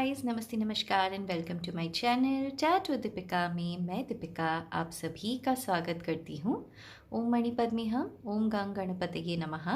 Guys, नमस्ते, नमस्कार and welcome to my channel chat with Deepika में मैं दीपिका आप सभी का स्वागत करती हूँ। ओम मणि पद्मे हम ओम गंग गणपतये नमः।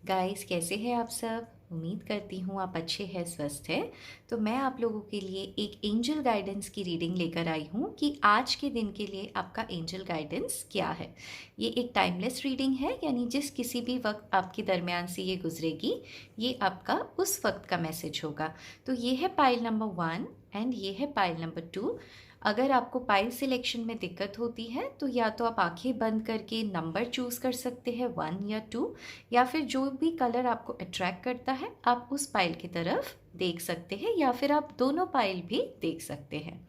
गाइस, कैसे हैं आप सब? उम्मीद करती हूँ आप अच्छे हैं, स्वस्थ हैं। तो मैं आप लोगों के लिए एक एंजल गाइडेंस की रीडिंग लेकर आई हूँ कि आज के दिन के लिए आपका एंजल गाइडेंस क्या है। ये एक टाइमलेस रीडिंग है, यानी जिस किसी भी वक्त आपके दरमियान से ये गुजरेगी, ये आपका उस वक्त का मैसेज होगा। तो ये है पाइल नंबर 1 एंड ये है पाइल नंबर 2। अगर आपको पाइल सिलेक्शन में दिक्कत होती है तो या तो आप आंखें बंद करके नंबर चूज़ कर सकते हैं 1 या 2, या फिर जो भी कलर आपको अट्रैक्ट करता है आप उस पाइल की तरफ देख सकते हैं, या फिर आप दोनों पाइल भी देख सकते हैं।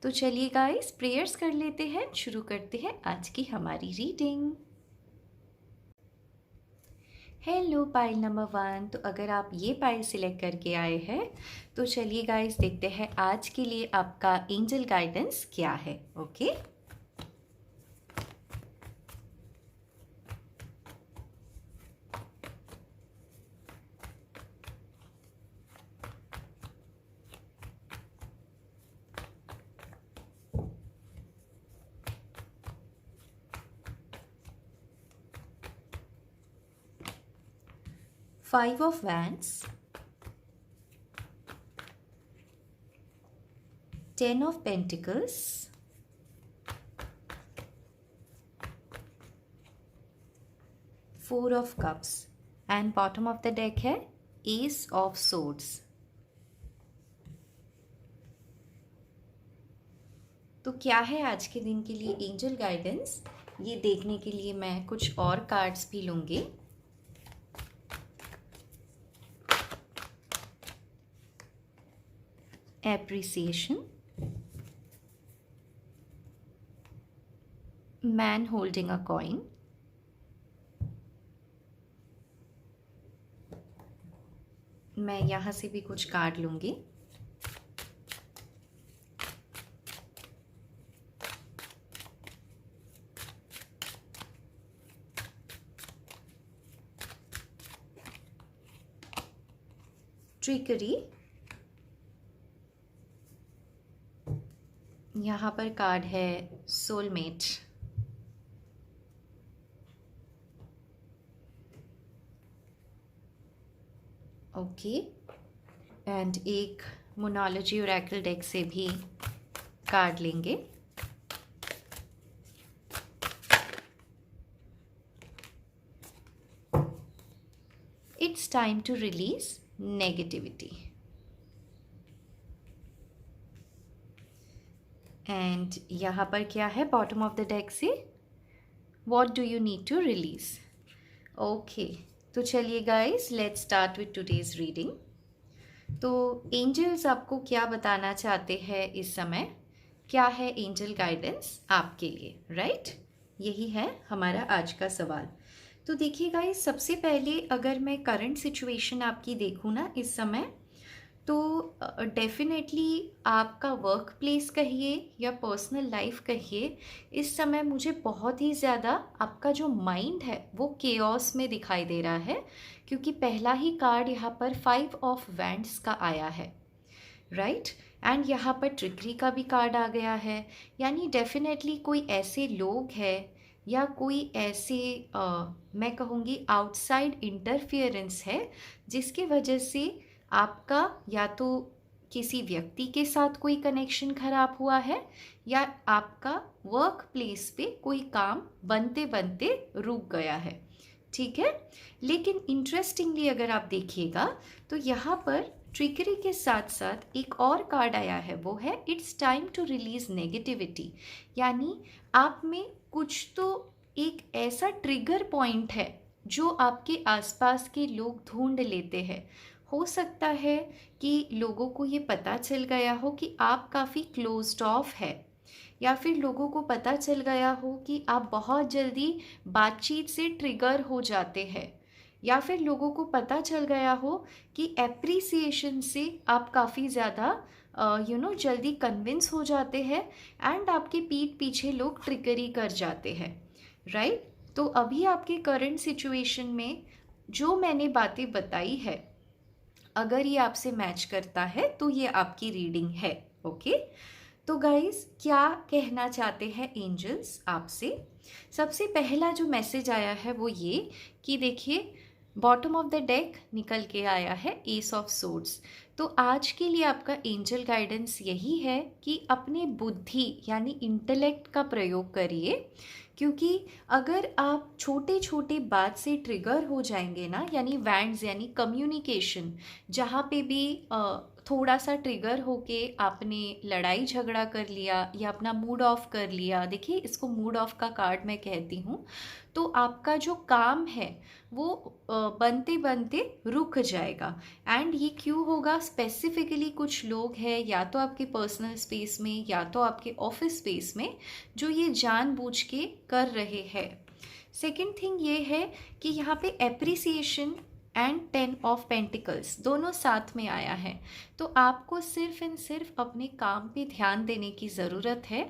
तो चलिए गाइस, प्रेयर्स कर लेते हैं, शुरू करते हैं आज की हमारी रीडिंग। Hello pile number 1। तो अगर आप ये पाइल सिलेक्ट करके आए हैं तो चलिए गाइस, देखते हैं आज के लिए आपका एंजल गाइडेंस क्या है। Okay, 5 of Wands, 10 of Pentacles, 4 of Cups and bottom of the deck है एस ऑफ सोर्ड्स। तो क्या है आज के दिन के लिए एंजल गाइडेंस, ये देखने के लिए मैं कुछ और कार्ड्स भी लूँगी। Appreciation, man holding a coin, मैं यहाँ से भी कुछ कार्ड लूँगी। ट्रिकरी, यहाँ पर कार्ड है सोलमेट, ओके, एंड एक मोनोलॉजी ओरेकल डेक से भी कार्ड लेंगे। It's time to release negativity and यहाँ पर क्या है बॉटम ऑफ द डेक से, what do you need to release. Okay, तो चलिए guys, let's start with today's reading. तो एंजल्स आपको क्या बताना चाहते हैं इस समय, क्या है एंजल गाइडेंस आपके लिए, राइट? यही है हमारा आज का सवाल। तो देखिए गाइस, सबसे पहले अगर मैं करंट सिचुएशन आपकी देखूँ ना इस समय, तो डेफिनेटली आपका वर्क प्लेस कहिए या पर्सनल लाइफ कहिए, इस समय मुझे बहुत ही ज़्यादा आपका जो माइंड है वो केओस में दिखाई दे रहा है, क्योंकि पहला ही कार्ड यहाँ पर 5 ऑफ वैंड्स का आया है, राइट? एंड यहाँ पर ट्रिकरी का भी कार्ड आ गया है, यानी डेफिनेटली कोई ऐसे लोग हैं या कोई ऐसे मैं कहूँगी आउटसाइड इंटरफियरेंस है जिसकी वजह से आपका या तो किसी व्यक्ति के साथ कोई कनेक्शन खराब हुआ है या आपका वर्क प्लेस पे कोई काम बनते बनते रुक गया है, ठीक है? लेकिन इंटरेस्टिंगली अगर आप देखिएगा तो यहाँ पर ट्रिकरी के साथ साथ एक और कार्ड आया है, वो है it's time to release negativity, यानी आप में कुछ तो एक ऐसा ट्रिगर पॉइंट है जो आपके आसपास के लोग ढूंढ लेते हैं। हो सकता है कि लोगों को ये पता चल गया हो कि आप काफ़ी क्लोज्ड ऑफ है, या फिर लोगों को पता चल गया हो कि आप बहुत जल्दी बातचीत से ट्रिगर हो जाते हैं, या फिर लोगों को पता चल गया हो कि एप्रिसिएशन से आप काफ़ी ज़्यादा जल्दी कन्विंस हो जाते हैं एंड आपके पीठ पीछे लोग ट्रिकरी कर जाते हैं, राइट? तो अभी आपके करंट सिचुएशन में जो मैंने बातें बताई है अगर ये आपसे मैच करता है तो ये आपकी रीडिंग है। ओके, तो गाइस क्या कहना चाहते हैं एंजल्स आपसे? सबसे पहला जो मैसेज आया है वो ये कि देखिए, बॉटम ऑफ द डेक निकल के आया है एस ऑफ सोर्ड्स। तो आज के लिए आपका एंजल गाइडेंस यही है कि अपने बुद्धि यानी इंटेलेक्ट का प्रयोग करिए, क्योंकि अगर आप छोटे छोटे बात से ट्रिगर हो जाएंगे ना, यानी वैंड्स यानी कम्युनिकेशन, जहाँ पे भी थोड़ा सा ट्रिगर होके आपने लड़ाई झगड़ा कर लिया या अपना मूड ऑफ कर लिया, देखिए इसको मूड ऑफ का कार्ड मैं कहती हूँ, तो आपका जो काम है वो बनते बनते रुक जाएगा। एंड ये क्यों होगा? स्पेसिफिकली कुछ लोग हैं या तो आपके पर्सनल स्पेस में या तो आपके ऑफिस स्पेस में जो ये जानबूझ के कर रहे हैं। सेकंड थिंग ये है कि यहाँ पे एप्रिसिएशन एंड 10 ऑफ पेंटिकल्स दोनों साथ में आया है। तो आपको सिर्फ एंड सिर्फ अपने काम पे ध्यान देने की ज़रूरत है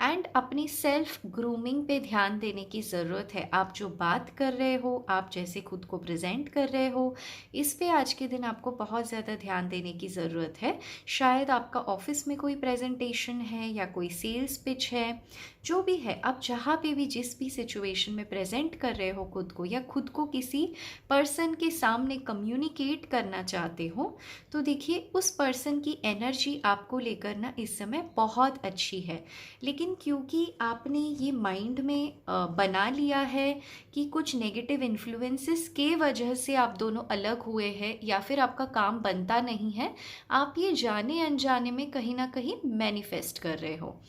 एंड अपनी सेल्फ ग्रूमिंग पे ध्यान देने की ज़रूरत है। आप जो बात कर रहे हो, आप जैसे खुद को प्रेजेंट कर रहे हो, इस पे आज के दिन आपको बहुत ज़्यादा ध्यान देने की ज़रूरत है। शायद आपका ऑफिस में कोई प्रेजेंटेशन है या कोई सेल्स पिच है, जो भी है, आप जहाँ पे भी जिस भी सिचुएशन में प्रेजेंट कर रहे हो खुद को या खुद को किसी पर्सन के सामने कम्युनिकेट करना चाहते हो, तो देखिए उस पर्सन की एनर्जी आपको लेकर ना इस समय बहुत अच्छी है। लेकिन क्योंकि आपने ये माइंड में बना लिया है कि कुछ नेगेटिव इन्फ्लुएंसेस के वजह से आप दोनों अलग हुए हैं या फिर आपका काम बनता नहीं है, आप ये जाने अनजाने में कहीं ना कहीं मैनिफेस्ट कर रहे हो।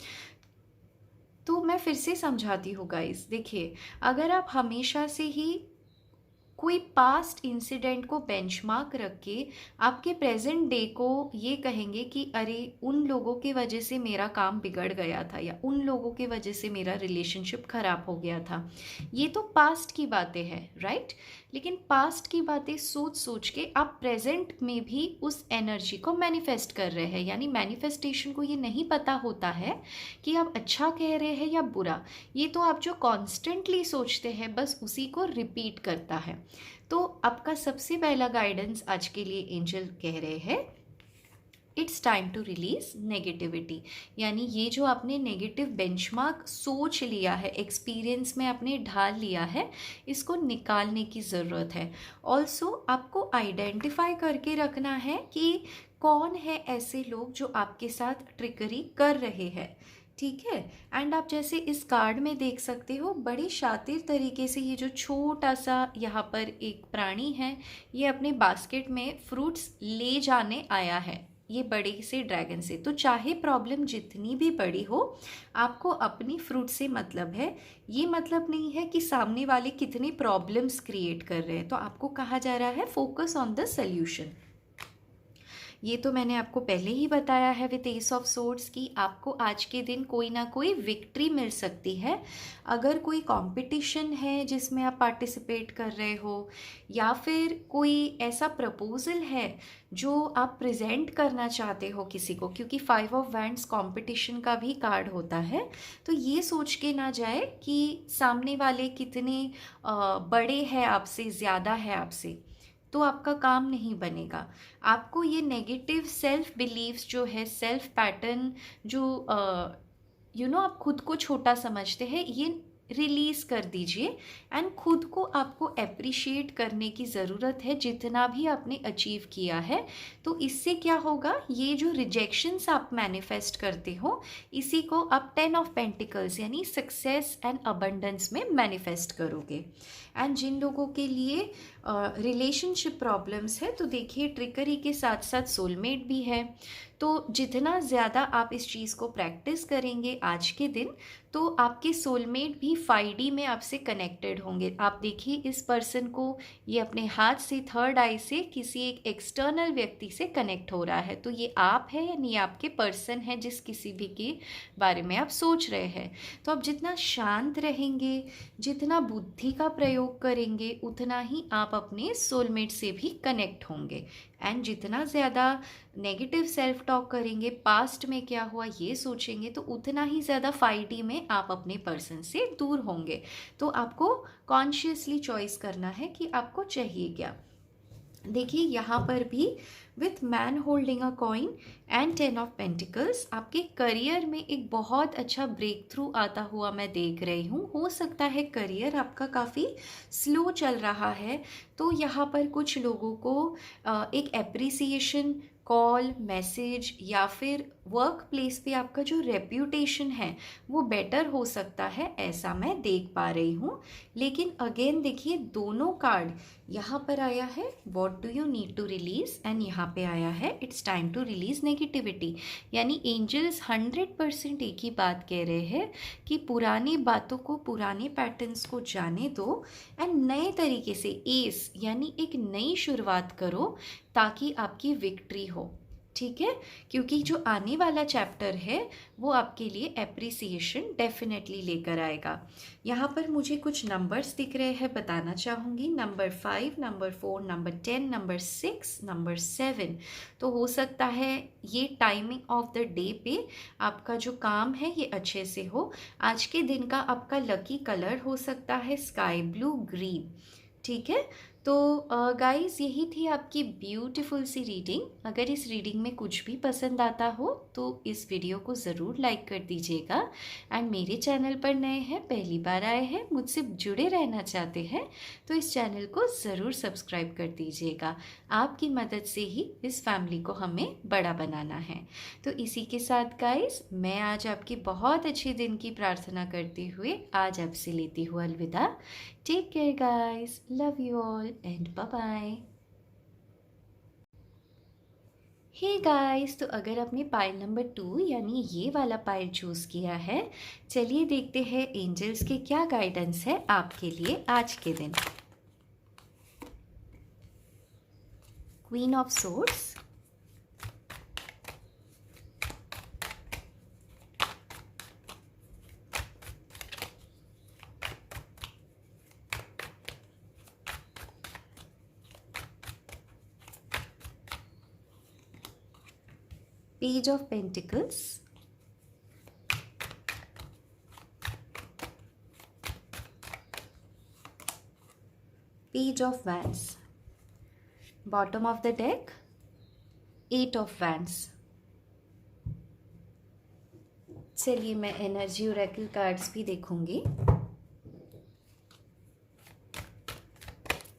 तो मैं फिर से समझाती हूँ गाइस, देखिए अगर आप हमेशा से ही कोई पास्ट इंसिडेंट को बेंचमार्क रख के आपके प्रेजेंट डे को ये कहेंगे कि अरे उन लोगों की वजह से मेरा काम बिगड़ गया था या उन लोगों की वजह से मेरा रिलेशनशिप खराब हो गया था, ये तो पास्ट की बातें हैं, राइट? लेकिन पास्ट की बातें सोच सोच के आप प्रेजेंट में भी उस एनर्जी को मैनिफेस्ट कर रहे हैं। यानी मैनिफेस्टेशन को ये नहीं पता होता है कि आप अच्छा कह रहे हैं या बुरा, ये तो आप जो कॉन्स्टेंटली सोचते हैं बस उसी को रिपीट करता है। तो आपका सबसे पहला गाइडेंस आज के लिए एंजल कह रहे हैं, it's time to release negativity. यानी ये जो आपने नेगेटिव बेंचमार्क सोच लिया है, एक्सपीरियंस में आपने ढाल लिया है, इसको निकालने की ज़रूरत है। ऑल्सो आपको आइडेंटिफाई करके रखना है कि कौन है ऐसे लोग जो आपके साथ ट्रिकरी कर रहे हैं, ठीक है? एंड आप जैसे इस कार्ड में देख सकते हो, बड़ी शातिर तरीके से ये जो छोटा सा यहाँ पर एक प्राणी है, ये अपने बास्केट में फ्रूट्स ले जाने आया है, ये बड़े से ड्रैगन से। तो चाहे प्रॉब्लम जितनी भी बड़ी हो, आपको अपनी फ्रूट से मतलब है। ये मतलब नहीं है कि सामने वाले कितने प्रॉब्लम्स क्रिएट कर रहे हैं। तो आपको कहा जा रहा है फोकस ऑन द सल्यूशन। ये तो मैंने आपको पहले ही बताया है विद एस ऑफ सोर्ड्स कि आपको आज के दिन कोई ना कोई विक्ट्री मिल सकती है। अगर कोई कंपटीशन है जिसमें आप पार्टिसिपेट कर रहे हो, या फिर कोई ऐसा प्रपोजल है जो आप प्रेजेंट करना चाहते हो किसी को, क्योंकि 5 ऑफ वैंड्स कंपटीशन का भी कार्ड होता है, तो ये सोच के ना जाए कि सामने वाले कितने बड़े हैं आपसे, ज़्यादा है आपसे, तो आपका काम नहीं बनेगा। आपको ये नेगेटिव सेल्फ बिलीव्स जो है, सेल्फ पैटर्न जो आप खुद को छोटा समझते हैं, ये रिलीज़ कर दीजिए एंड खुद को आपको अप्रिशिएट करने की ज़रूरत है जितना भी आपने अचीव किया है। तो इससे क्या होगा, ये जो रिजेक्शंस आप मैनिफेस्ट करते हो, इसी को आप 10 ऑफ पेंटिकल्स यानी सक्सेस एंड अबंडेंस में मैनिफेस्ट करोगे। एंड जिन लोगों के लिए रिलेशनशिप प्रॉब्लम्स है, तो देखिए ट्रिकरी के साथ साथ सोलमेट भी है। तो जितना ज़्यादा आप इस चीज़ को प्रैक्टिस करेंगे आज के दिन, तो आपके सोलमेट भी 5D में आपसे कनेक्टेड होंगे। आप देखिए इस पर्सन को ये अपने हाथ से, थर्ड आई से किसी एक एक्सटर्नल व्यक्ति से कनेक्ट हो रहा है। तो ये आप है यानी आपके पर्सन है जिस किसी भी के बारे में आप सोच रहे हैं। तो आप जितना शांत रहेंगे, जितना बुद्धि का प्रयोग करेंगे, उतना ही आप अपने सोलमेट से भी कनेक्ट होंगे। एंड जितना ज़्यादा नेगेटिव सेल्फ टॉक करेंगे, पास्ट में क्या हुआ ये सोचेंगे, तो उतना ही ज़्यादा 5D में आप अपने पर्सन से दूर होंगे। तो आपको कॉन्शियसली चॉइस करना है कि आपको चाहिए क्या। देखिए यहाँ पर भी with man holding a coin and 10 of pentacles आपके करियर में एक बहुत अच्छा ब्रेक थ्रू आता हुआ मैं देख रही हूँ। हो सकता है करियर आपका काफ़ी स्लो चल रहा है, तो यहाँ पर कुछ लोगों को एक एप्रिसिएशन कॉल मैसेज या फिर वर्क प्लेस पे आपका जो रेप्यूटेशन है वो बेटर हो सकता है, ऐसा मैं देख पा रही हूँ। लेकिन अगेन देखिए दोनों कार्ड, यहाँ पर आया है what do you need to release and यहाँ पे आया है it's time to release negativity. यानी एंजल्स 100% एक ही बात कह रहे हैं कि पुरानी बातों को, पुराने पैटर्न्स को जाने दो एंड नए तरीके से एस यानी एक नई शुरुआत करो ताकि आपकी विक्ट्री हो। ठीक है, क्योंकि जो आने वाला चैप्टर है वो आपके लिए एप्रिसिएशन डेफिनेटली लेकर आएगा। यहाँ पर मुझे कुछ नंबर्स दिख रहे हैं, बताना चाहूँगी। Number 5, number 4, number 10, number 6, number 7। तो हो सकता है ये टाइमिंग ऑफ द डे पे आपका जो काम है ये अच्छे से हो। आज के दिन का आपका लकी कलर हो सकता है स्काई ब्लू ग्रीन। ठीक है, तो गाइस यही थी आपकी ब्यूटीफुल सी रीडिंग। अगर इस रीडिंग में कुछ भी पसंद आता हो तो इस वीडियो को ज़रूर लाइक कर दीजिएगा। एंड मेरे चैनल पर नए हैं, पहली बार आए हैं, मुझसे जुड़े रहना चाहते हैं तो इस चैनल को ज़रूर सब्सक्राइब कर दीजिएगा। आपकी मदद से ही इस फैमिली को हमें बड़ा बनाना है। तो इसी के साथ गाइस मैं आज आपकी बहुत अच्छे दिन की प्रार्थना करते हुए आज आपसे लेती हूँ अलविदा। Take care guys, love you all and bye bye. Hey guys, तो अगर आपने पाइल नंबर 2 यानी ये वाला पाइल चूज़ किया है, चलिए देखते हैं एंजल्स के क्या गाइडेंस है आपके लिए आज के दिन। Queen of swords, page of pentacles, page of wands, bottom of the deck 8 of wands. चलिए मैं एनर्जी ओरेकल कार्ड्स भी देखूंगी,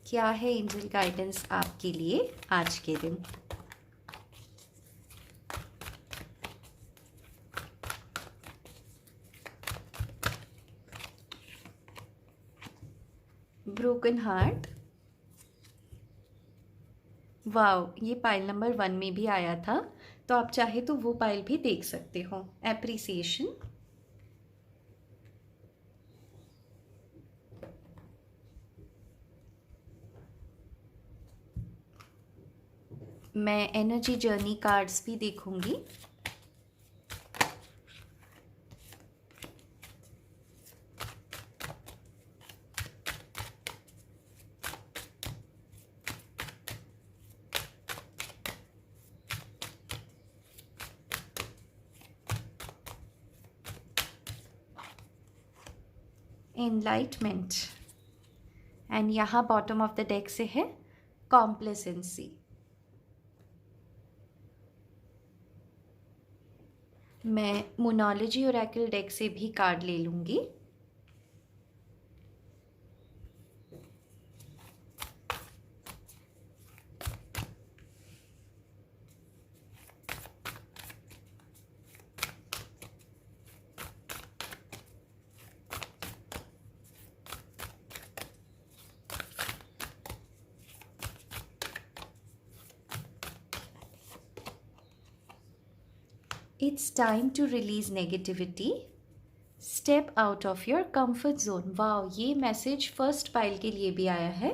क्या है एंजल गाइडेंस आपके लिए आज के दिन। ब्रोकन हार्ट, वाओ, ये पाइल नंबर 1 में भी आया था, तो आप चाहे तो वो पाइल भी देख सकते हो। एप्रिसिएशन, मैं एनर्जी जर्नी कार्ड्स भी देखूंगी। एनलाइटमेंट एंड यहाँ बॉटम ऑफ द डेक से है कॉम्प्लेसेंसी। मैं मोनोलॉजी ओरेकल डेक से भी कार्ड ले लूँगी। It's time to release negativity. Step out of your comfort zone. Wow, ये मैसेज फर्स्ट पाइल के लिए भी आया है,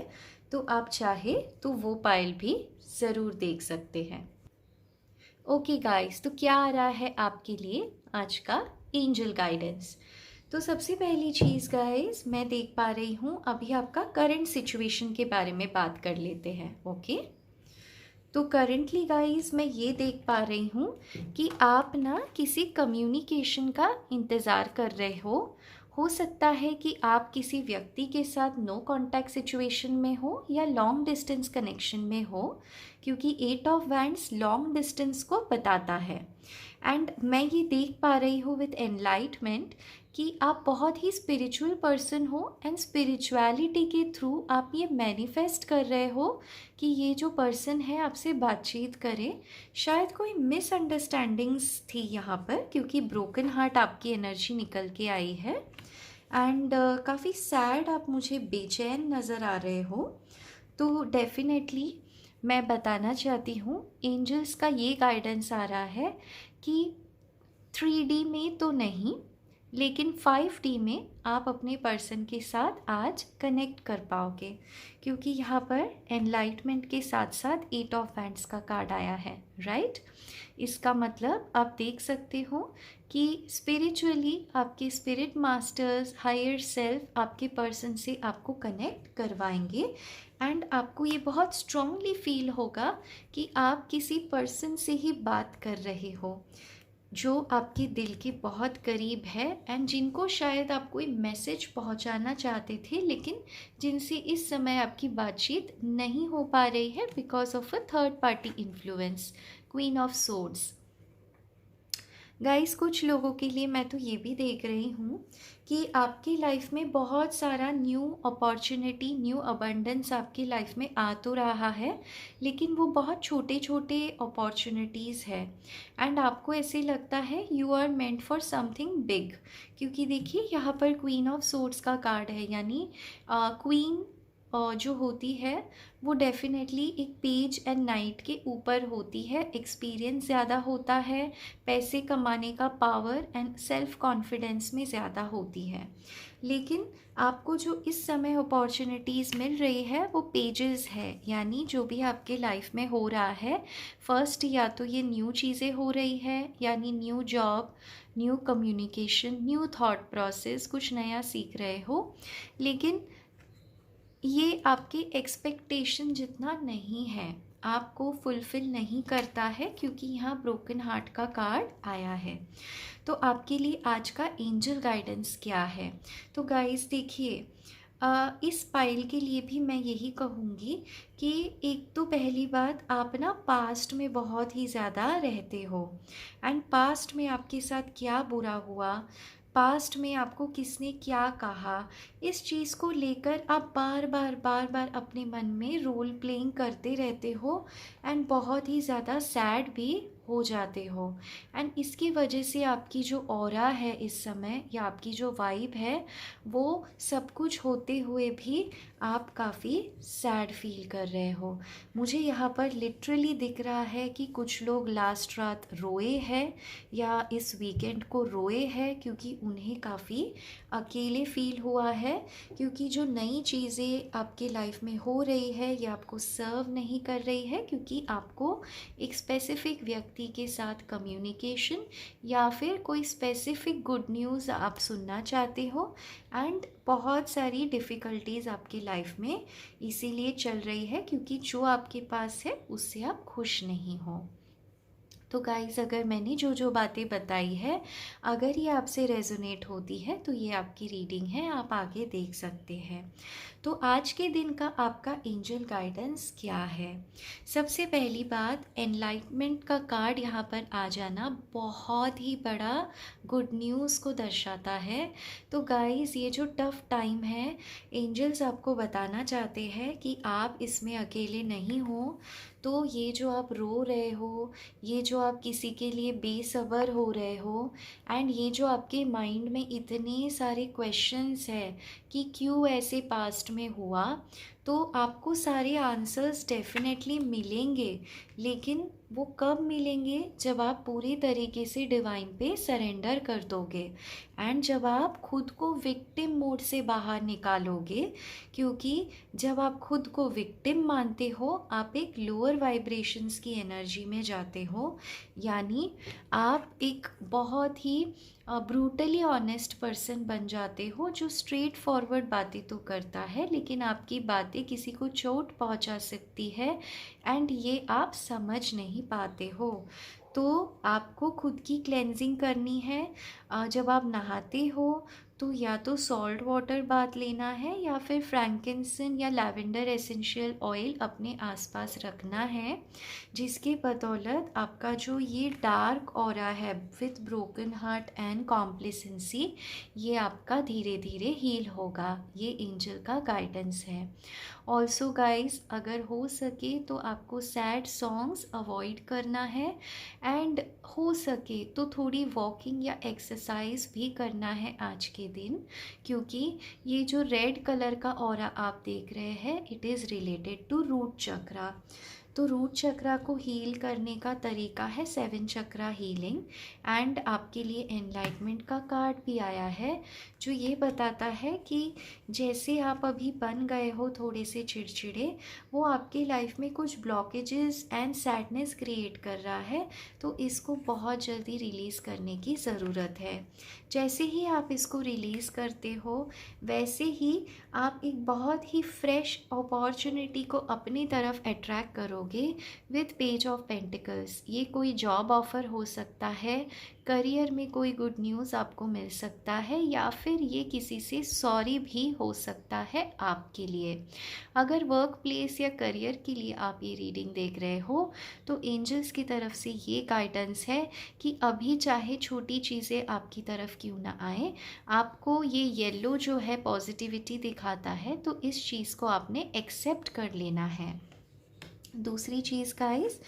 तो आप चाहे तो वो पाइल भी ज़रूर देख सकते हैं। ओके गाइस, तो क्या आ रहा है आपके लिए आज का एंजल गाइडेंस। तो सबसे पहली चीज़ गाइस मैं देख पा रही हूँ, अभी आपका करंट सिचुएशन के बारे में बात कर लेते हैं। ओके, तो करेंटली गाइस मैं ये देख पा रही हूँ कि आप ना किसी कम्युनिकेशन का इंतज़ार कर रहे हो, हो सकता है कि आप किसी व्यक्ति के साथ नो कांटेक्ट सिचुएशन में हो या लॉन्ग डिस्टेंस कनेक्शन में हो, क्योंकि 8 ऑफ वैंड्स लॉन्ग डिस्टेंस को बताता है। एंड मैं ये देख पा रही हूँ विद एनलाइटमेंट कि आप बहुत ही स्पिरिचुअल पर्सन हो एंड स्पिरिचुअलिटी के थ्रू आप ये मैनिफेस्ट कर रहे हो कि ये जो पर्सन है आपसे बातचीत करे। शायद कोई मिसअंडरस्टैंडिंग्स थी यहाँ पर, क्योंकि ब्रोकन हार्ट आपकी एनर्जी निकल के आई है। एंड काफ़ी सैड आप मुझे बेचैन नज़र आ रहे हो। तो डेफिनेटली मैं बताना चाहती हूँ, एंजल्स का ये गाइडेंस आ रहा है कि 3D में तो नहीं, लेकिन 5D में आप अपने पर्सन के साथ आज कनेक्ट कर पाओगे, क्योंकि यहाँ पर एनलाइटमेंट के साथ साथ 8 ऑफ वैंड्स का कार्ड आया है, राइट। इसका मतलब आप देख सकते हो कि स्पिरिचुअली आपके स्पिरिट मास्टर्स, हायर सेल्फ आपके पर्सन से आपको कनेक्ट करवाएंगे। एंड आपको ये बहुत स्ट्रांगली फील होगा कि आप किसी पर्सन से ही बात कर रहे हो जो आपके दिल के बहुत करीब है, एंड जिनको शायद आप कोई मैसेज पहुंचाना चाहते थे, लेकिन जिनसे इस समय आपकी बातचीत नहीं हो पा रही है because of a third party influence, queen of swords. Guys, कुछ लोगों के लिए मैं तो ये भी देख रही हूँ कि आपकी लाइफ में बहुत सारा न्यू अपॉर्चुनिटी, न्यू अबंडेंस आपकी लाइफ में आ तो रहा है, लेकिन वो बहुत छोटे छोटे अपॉर्चुनिटीज़ है। एंड आपको ऐसे लगता है you are meant for something big, क्योंकि देखिए यहाँ पर क्वीन ऑफ सोर्ड्स का कार्ड है, यानी क्वीन जो होती है वो डेफिनेटली एक पेज एंड नाइट के ऊपर होती है। एक्सपीरियंस ज़्यादा होता है, पैसे कमाने का पावर एंड सेल्फ कॉन्फिडेंस में ज़्यादा होती है। लेकिन आपको जो इस समय अपॉर्चुनिटीज़ मिल रही है वो पेजेस है, यानी जो भी आपके लाइफ में हो रहा है, फर्स्ट या तो ये न्यू चीज़ें हो रही है, यानी new job, new communication, new thought process, कुछ नया सीख रहे हो, लेकिन ये आपकी एक्सपेक्टेशन जितना नहीं है, आपको फुलफ़िल नहीं करता है, क्योंकि यहाँ ब्रोकन हार्ट का कार्ड आया है। तो आपके लिए आज का एंजल गाइडेंस क्या है? तो गाइस देखिए, इस पाइल के लिए भी मैं यही कहूँगी कि एक तो पहली बात, आप ना पास्ट में बहुत ही ज़्यादा रहते हो, एंड पास्ट में आपके साथ क्या बुरा हुआ, पास्ट में आपको किसने क्या कहा, इस चीज़ को लेकर आप बार बार अपने मन में रोल प्लेइंग करते रहते हो, एंड बहुत ही ज़्यादा सैड भी हो जाते हो। एंड इसकी वजह से आपकी जो ऑरा है इस समय, या आपकी जो वाइब है, वो सब कुछ होते हुए भी आप काफ़ी सैड फील कर रहे हो। मुझे यहाँ पर लिटरली दिख रहा है कि कुछ लोग लास्ट रात रोए हैं या इस वीकेंड को रोए हैं, क्योंकि उन्हें काफ़ी अकेले फील हुआ है, क्योंकि जो नई चीज़ें आपके लाइफ में हो रही है ये आपको सर्व नहीं कर रही है, क्योंकि आपको एक स्पेसिफिक व्यक्ति के साथ कम्युनिकेशन या फिर कोई स्पेसिफिक गुड न्यूज़ आप सुनना चाहते हो, एंड बहुत सारी डिफ़िकल्टीज़ आपकी लाइफ में इसीलिए चल रही है क्योंकि जो आपके पास है उससे आप खुश नहीं हो। तो गाइज़, अगर मैंने जो जो बातें बताई है, अगर ये आपसे रेजोनेट होती है तो ये आपकी रीडिंग है, आप आगे देख सकते हैं। तो आज के दिन का आपका एंजल गाइडेंस क्या है? सबसे पहली बात, एनलाइटमेंट का कार्ड यहाँ पर आ जाना बहुत ही बड़ा गुड न्यूज़ को दर्शाता है। तो गाइज़, ये जो टफ़ टाइम है, एंजल्स आपको बताना चाहते हैं कि आप इसमें अकेले नहीं हो। तो ये जो आप रो रहे हो, ये जो आप किसी के लिए बेसब्र हो रहे हो, एंड ये जो आपके माइंड में इतने सारे क्वेश्चंस है कि क्यों ऐसे पास्ट में हुआ, तो आपको सारे आंसर्स डेफिनेटली मिलेंगे, लेकिन वो कब मिलेंगे? जब आप पूरी तरीके से डिवाइन पे सरेंडर कर दोगे, एंड जब आप खुद को विक्टिम मोड से बाहर निकालोगे, क्योंकि जब आप खुद को विक्टिम मानते हो, आप एक लोअर वाइब्रेशंस की एनर्जी में जाते हो, यानी आप एक बहुत ही ब्रूटली ऑनेस्ट पर्सन बन जाते हो, जो स्ट्रेट फॉरवर्ड बातें तो करता है, लेकिन आपकी बातें किसी को चोट पहुंचा सकती है, एंड ये आप समझ नहीं पाते हो। तो आपको खुद की क्लेंजिंग करनी है। जब आप नहाते हो तो या तो सॉल्ट वाटर बाथ लेना है या फिर फ्रैंकिंसन या लैवेंडर एसेंशियल ऑयल अपने आसपास रखना है, जिसके बदौलत आपका जो ये डार्क ऑरा है with broken heart and complacency, ये आपका धीरे धीरे हील होगा। ये एंजल का गाइडेंस है। ऑल्सो गाइस, अगर हो सके तो आपको सैड सॉन्ग्स अवॉइड करना है एंड हो सके तो थोड़ी वॉकिंग या एक्सरसाइज भी करना है आज के दिन, क्योंकि ये जो रेड कलर का ऑरा आप देख रहे हैं, it is related to root chakra. तो रूट चक्रा को हील करने का तरीका है 7 चक्रा हीलिंग। एंड आपके लिए एनलाइटमेंट का कार्ड भी आया है, जो ये बताता है कि जैसे आप अभी बन गए हो थोड़े से चिड़चिड़े, वो आपके लाइफ में कुछ ब्लॉकेजेस एंड सैडनेस क्रिएट कर रहा है, तो इसको बहुत जल्दी रिलीज़ करने की ज़रूरत है। जैसे ही आप इसको रिलीज़ करते हो, वैसे ही आप एक बहुत ही फ्रेश अपॉर्चुनिटी को अपनी तरफ अट्रैक्ट करोगे विथ पेज ऑफ पेंटिकल्स। ये कोई जॉब ऑफ़र हो सकता है, करियर में कोई गुड न्यूज़ आपको मिल सकता है, या फिर ये किसी से सॉरी भी हो सकता है आपके लिए। अगर वर्क प्लेस या करियर के लिए आप ये रीडिंग देख रहे हो, तो एंजल्स की तरफ से ये गाइडेंस है कि अभी चाहे छोटी चीज़ें आपकी तरफ क्यों ना आए, आपको ये येलो जो है पॉजिटिविटी दिखाता है, तो इस चीज़ को आपने एक्सेप्ट कर लेना है। दूसरी चीज़ गाइस,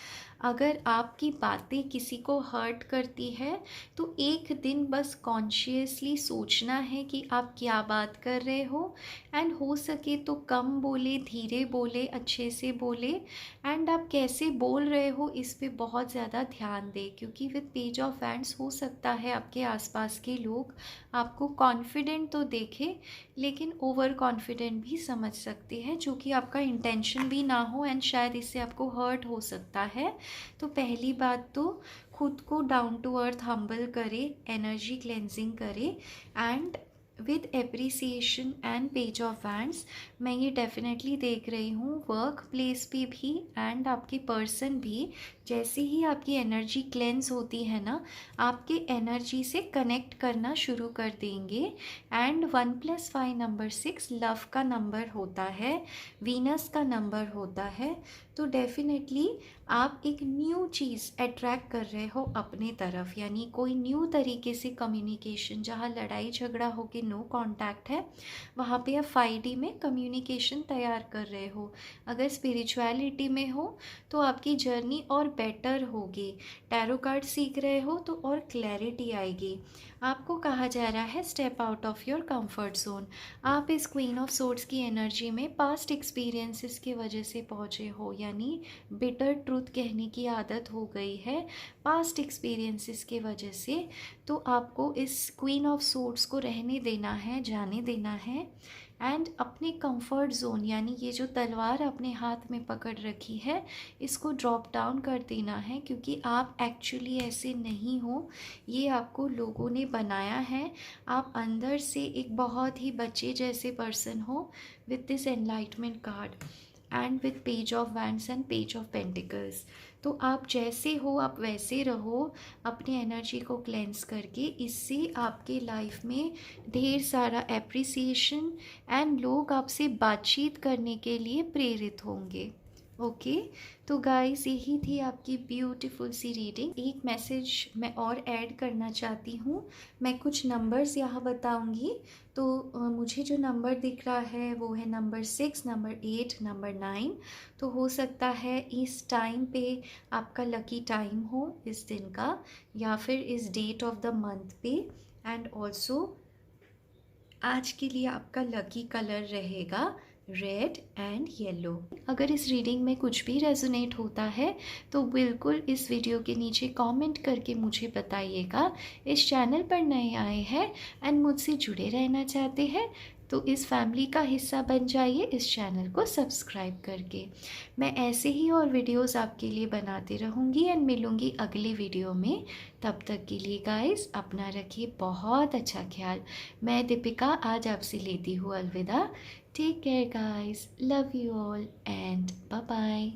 अगर आपकी बातें किसी को हर्ट करती है, तो एक दिन बस कॉन्शियसली सोचना है कि आप क्या बात कर रहे हो, एंड हो सके तो कम बोले, धीरे बोले, अच्छे से बोले, एंड आप कैसे बोल रहे हो इस पे बहुत ज़्यादा ध्यान दें, क्योंकि विद पेज ऑफ वैंड्स हो सकता है आपके आसपास के लोग आपको कॉन्फिडेंट तो देखें, लेकिन ओवर कॉन्फिडेंट भी समझ सकते हैं, जो कि आपका इंटेंशन भी ना हो, एंड शायद इससे आपको हर्ट हो सकता है। तो पहली बात तो खुद को डाउन टू अर्थ हम्बल करे, एनर्जी क्लेंजिंग करे, and with appreciation and page of wands मैं ये डेफिनेटली देख रही हूँ वर्क प्लेस पे भी एंड आपके पर्सन भी, जैसे ही आपकी एनर्जी क्लेंस होती है ना, आपके एनर्जी से कनेक्ट करना शुरू कर देंगे। एंड 1+5 नंबर 6 लव का नंबर होता है, वीनस का नंबर होता है, तो डेफिनेटली आप एक न्यू चीज़ अट्रैक्ट कर रहे हो अपने तरफ, यानी कोई न्यू तरीके से कम्युनिकेशन, जहाँ लड़ाई झगड़ा हो के नो कांटेक्ट है, वहाँ पे आप 5D में कम्युनिकेशन तैयार कर रहे हो। अगर स्पिरिचुअलिटी में हो तो आपकी जर्नी और बेटर होगी। टैरो कार्ड सीख रहे हो तो और क्लैरिटी आएगी। आपको कहा जा रहा है step out of your comfort zone. आप इस क्वीन ऑफ सोर्ड्स की एनर्जी में पास्ट एक्सपीरियंसेस की वजह से पहुँचे हो, यानी बिटर ट्रूथ कहने की आदत हो गई है पास्ट एक्सपीरियंसेस की वजह से, तो आपको इस क्वीन ऑफ सोर्ड्स को रहने देना है, जाने देना है, एंड अपने कंफर्ट जोन, यानी ये जो तलवार अपने हाथ में पकड़ रखी है, इसको ड्रॉप डाउन कर देना है, क्योंकि आप एक्चुअली ऐसे नहीं हो, ये आपको लोगों ने बनाया है। आप अंदर से एक बहुत ही बच्चे जैसे पर्सन हो with this enlightenment card and with page of wands and page of pentacles. तो आप जैसे हो आप वैसे रहो, अपनी एनर्जी को क्लेंस करके। इससे आपके लाइफ में ढेर सारा एप्रिसिएशन एंड लोग आपसे बातचीत करने के लिए प्रेरित होंगे। ओके, तो गाइस यही थी आपकी ब्यूटीफुल सी रीडिंग। एक मैसेज मैं और ऐड करना चाहती हूँ। मैं कुछ नंबर्स यहाँ बताऊँगी, तो मुझे जो नंबर दिख रहा है वो है नंबर 6, नंबर 8, नंबर 9। तो हो सकता है इस टाइम पे आपका लकी टाइम हो इस दिन का, या फिर इस डेट ऑफ द मंथ पे। एंड ऑल्सो आज के लिए आपका लकी कलर रहेगा रेड एंड येलो। अगर इस रीडिंग में कुछ भी रेजोनेट होता है तो बिल्कुल इस वीडियो के नीचे कमेंट करके मुझे बताइएगा। इस चैनल पर नए आए हैं एंड मुझसे जुड़े रहना चाहते हैं तो इस फैमिली का हिस्सा बन जाइए इस चैनल को सब्सक्राइब करके। मैं ऐसे ही और वीडियोस आपके लिए बनाती रहूँगी एंड मिलूँगी अगले वीडियो में। तब तक के लिए गाइस अपना रखिए बहुत अच्छा ख्याल। मैं दीपिका आज आपसे लेती हूँ अलविदा। Take care guys, love you all and bye bye.